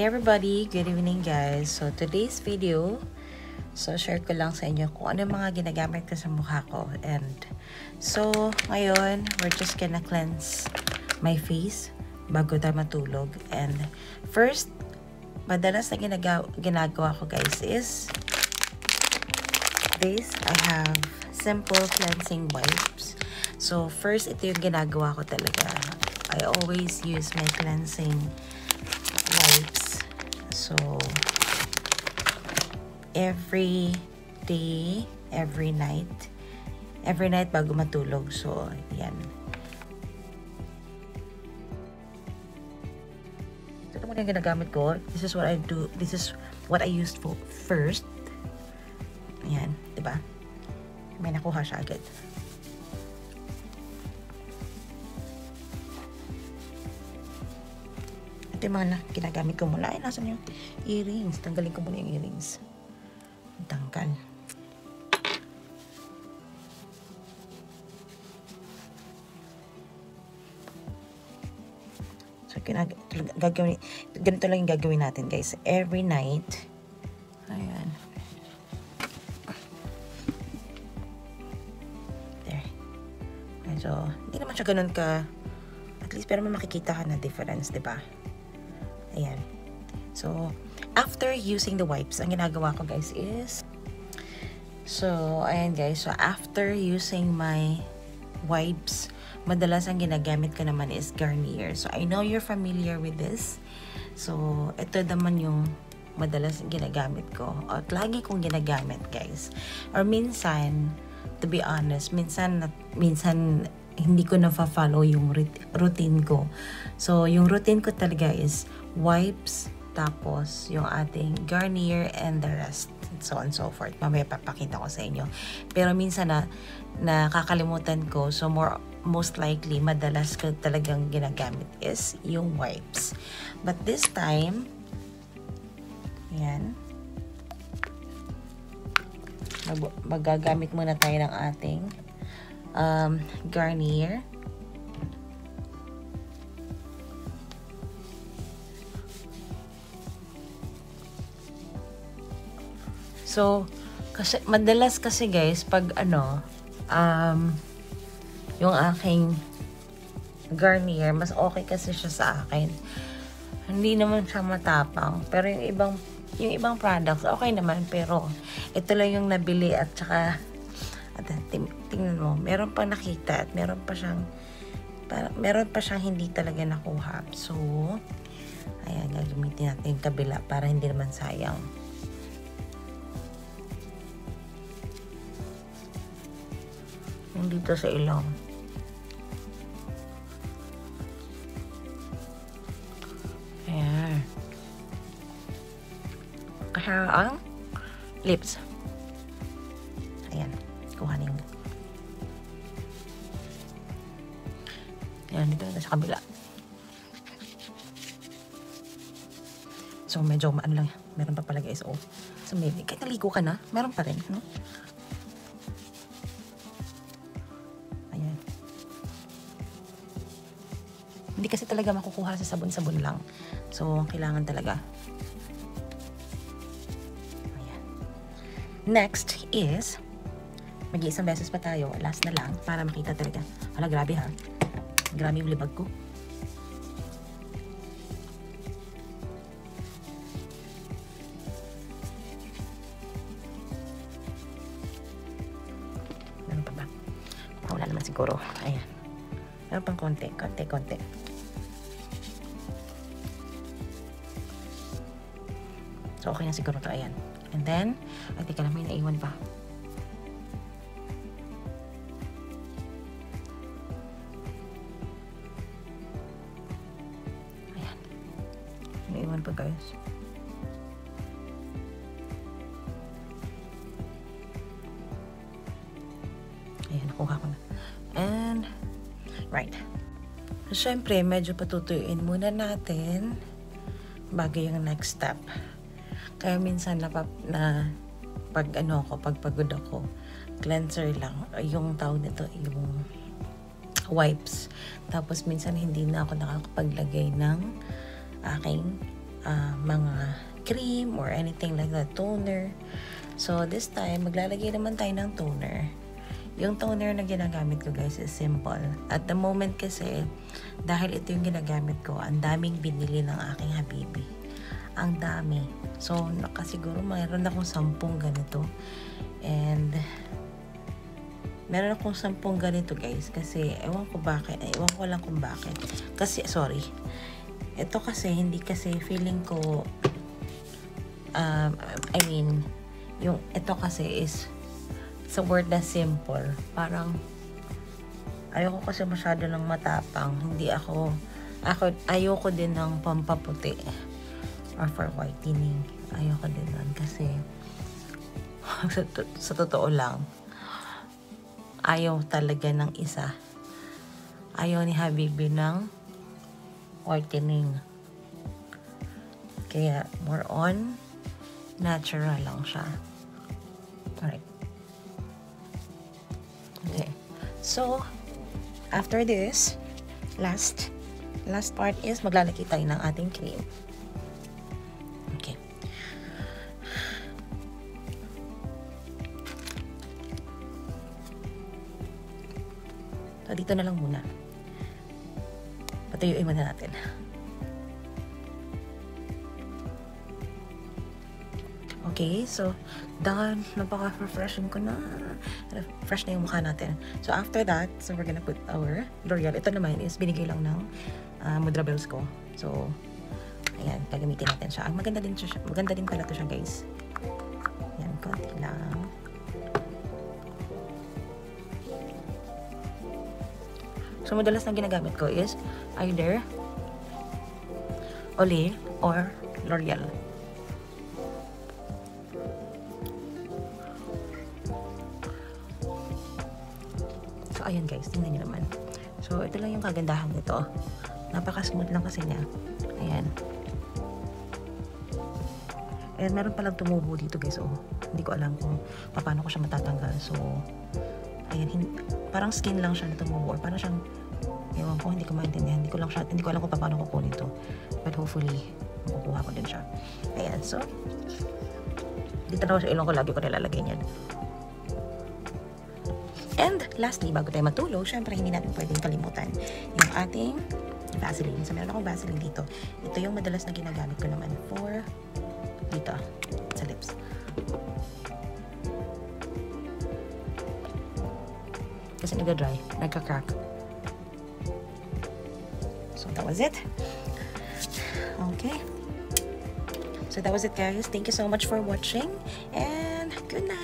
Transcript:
Hi everybody! Good evening guys! So today's video, share ko lang sa inyo kung ano mga ginagamit ko sa mukha ko. And so ngayon, we're just gonna cleanse my face bago tayo matulog. And first, madalas na ginagawa ko guys is this. I have simple cleansing wipes. So first, ito yung ginagawa ko talaga. I always use my cleansing wipes. So every day, every night bago matulog. So yan. So ito muna yung ginagamit ko. This is what I do. This is what I used for first. Yan, diba? May nakuha siya agad. Ito yung mga ginagamit ko muna. Ay, nasan yung earrings? Tanggalin ko muna yung earrings. Tanggal. So, ganito lang yung gagawin natin, guys. Every night. Ayan. There. So, hindi naman siya ganun ka, at least, pero may makikita ka na difference, diba? Ayan. So, after using the wipes, ang ginagawa ko guys is, ayan guys. So, after using my wipes, madalas ang ginagamit ko naman is Garnier. So, I know you're familiar with this. So, ito naman yung madalas ginagamit ko. At lagi kong ginagamit guys. Or minsan, to be honest, minsan hindi ko na-follow yung routine ko. So, yung routine ko talaga is wipes, tapos yung ating Garnier and the rest, so on and so forth. Mamaya papakita ko sa inyo. Pero minsan nakakalimutan ko. So, most likely, madalas ko talagang ginagamit is yung wipes. But this time, yan. Magagamit muna tayo ng ating Garnier. So, madalas kasi guys, pag yung aking Garnier, mas okay kasi siya sa akin. Hindi naman siya matapang. Pero yung ibang products, okay naman. Pero, ito lang yung nabili at saka, tingnan mo, meron pa nakita at meron pa siyang hindi talaga nakuha. So, ayan, gagamitin natin yung kabila para hindi naman sayang. Yung dito sa ilong. Ayan. Kaya ang lips. Ayan. Kuhanin. Ayan, dito na sa kabila. So, medyo maano lang. Meron pa pala guys. Oh. So, maybe, kahit naligo ka na, meron pa rin. No? Ayan. Hindi kasi talaga makukuha sa sabon-sabon lang. So, kailangan talaga. Ayan. Next is, mag-iisang beses pa tayo. Last na lang para makita talaga. Hala, grabe ha. Grabe yung libag ko. Meron pa ba? Wala naman siguro. Ayan. Meron pang konti. So, okay na siguro to. Ayan. And then, ay, teka lang, may naiwan pa. Ayan. Naiwan pa, guys. Ayan, nakuha ko na. And, right. So, syempre, medyo patutuyuin muna natin bago yung next step. Kaya minsan pag pagod ako, cleanser lang, yung tawag nito, yung wipes. Tapos minsan hindi na ako nakakapaglagay ng aking mga cream or anything like that, toner. So this time, maglalagay naman tayo ng toner. Yung toner na ginagamit ko guys is simple. At the moment kasi, dahil ito yung ginagamit ko, ang daming binili ng aking habibi. Ang dami. So nakasiguro mayroon akong 10 ganito. And meron akong 10 ganito guys kasi ewan ko lang kung bakit. Kasi sorry. Ito kasi hindi kasi feeling ko yung ito kasi is sa word na simple. Parang ayoko kasi masyado ng matapang. Ayoko din ng pampaputi or for whitening. Ayoko din nun kasi sa totoo lang ayaw talaga ng isa. Ayaw ni Habibi ng whitening. Kaya more on natural lang siya. Alright. Okay. So, after this, last part is maglalagay tayo ng ating cream. Okay. So, dito na lang muna. Patuyuin muna natin. Okay, so done. Napaka-refreshing ko na. Fresh na yung mukha natin. So after that, so we're gonna put our L'Oreal. Ito naman is binigay lang ng Mudra Bells ko. So, ayan, gagamitin natin siya. Maganda din pala to siya guys. Ayan, konti lang. So madalas na ginagamit ko is either Olay or L'Oreal. So, ayan guys, tingnan nyo naman. So, ito lang yung kagandahan nito. Napaka-smooth lang kasi niya. Ayan. And meron palang tumubo dito guys. Oh, hindi ko alam kung paano ko siya matatanggal. So, ayan. Parang skin lang siya na tumubo. Or parang siyang, ewan ko, hindi ko maintindihan. Hindi ko alam kung paano ko kunin ito. But hopefully, makukuha ko din siya. Ayan. So, dito na sa ilong ko, lagi ko nilalagay niyan. And lastly, bago tayo matulog, syempre hindi natin pwedeng kalimutan yung ating Vaseline. So meron akong Vaseline dito. Ito yung madalas na ginagamit ko naman for dito, sa lips. Kasi nagda-dry, nagka-crack. So that was it. Okay. So that was it guys. Thank you so much for watching and good night.